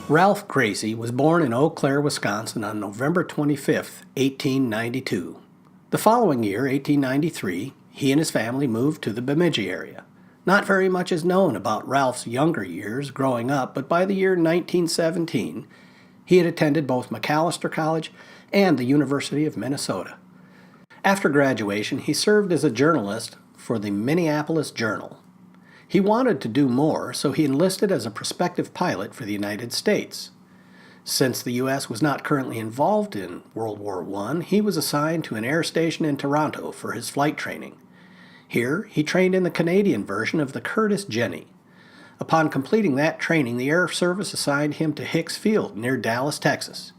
Ralph Gracie was born in Eau Claire, Wisconsin on November 25, 1892. The following year, 1893, he and his family moved to the Bemidji area. Not very much is known about Ralph's younger years growing up, but by the year 1917, he had attended both Macalester College and the University of Minnesota. After graduation, he served as a journalist for the Minneapolis Journal. He wanted to do more, so he enlisted as a prospective pilot for the United States. Since the U.S. was not currently involved in World War I, he was assigned to an air station in Toronto for his flight training. Here, he trained in the Canadian version of the Curtiss Jenny. Upon completing that training, the Air Service assigned him to Hicks Field near Dallas, Texas.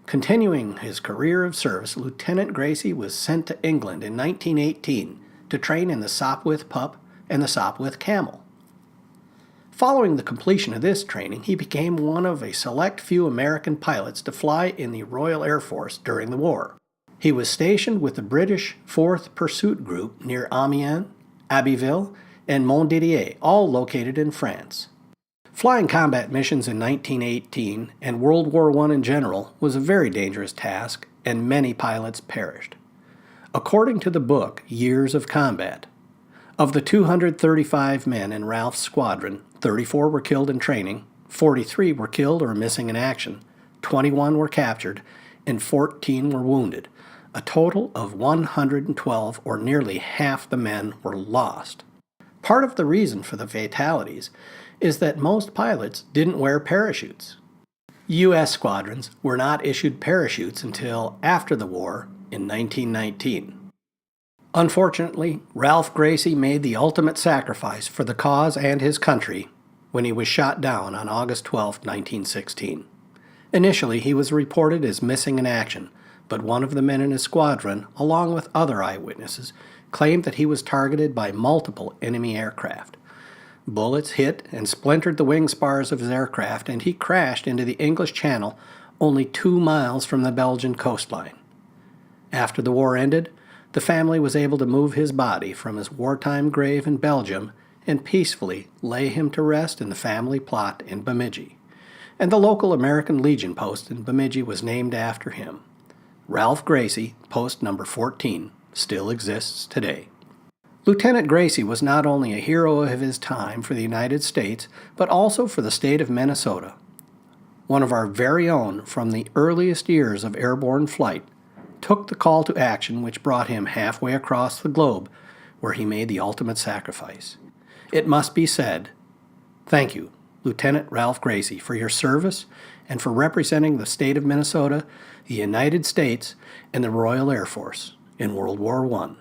Continuing his career of service, Lieutenant Gracie was sent to England in 1918 to train in the Sopwith Pup and the Sopwith Camel. Following the completion of this training, he became one of a select few American pilots to fly in the Royal Air Force during the war. He was stationed with the British 4th Pursuit Group near Amiens, Abbeville, and Montdidier, all located in France. Flying combat missions in 1918 and World War I in general was a very dangerous task, and many pilots perished. According to the book Years of Combat, of the 235 men in Ralph's squadron, 34 were killed in training, 43 were killed or missing in action, 21 were captured, and 14 were wounded. A total of 112, or nearly half the men, were lost. Part of the reason for the fatalities is that most pilots didn't wear parachutes. U.S. squadrons were not issued parachutes until after the war in 1919. Unfortunately, Ralph Gracie made the ultimate sacrifice for the cause and his country when he was shot down on August 12, 1916. Initially, he was reported as missing in action, but one of the men in his squadron, along with other eyewitnesses, claimed that he was targeted by multiple enemy aircraft. Bullets hit and splintered the wing spars of his aircraft, and he crashed into the English Channel only 2 miles from the Belgian coastline. After the war ended, the family was able to move his body from his wartime grave in Belgium and peacefully lay him to rest in the family plot in Bemidji. And the local American Legion post in Bemidji was named after him. Ralph Gracie, post number 14, still exists today. Lieutenant Gracie was not only a hero of his time for the United States, but also for the state of Minnesota. One of our very own from the earliest years of airborne flight, took the call to action which brought him halfway across the globe, where he made the ultimate sacrifice. It must be said, thank you, Lieutenant Ralph Gracie, for your service and for representing the state of Minnesota, the United States, and the Royal Air Force in World War I.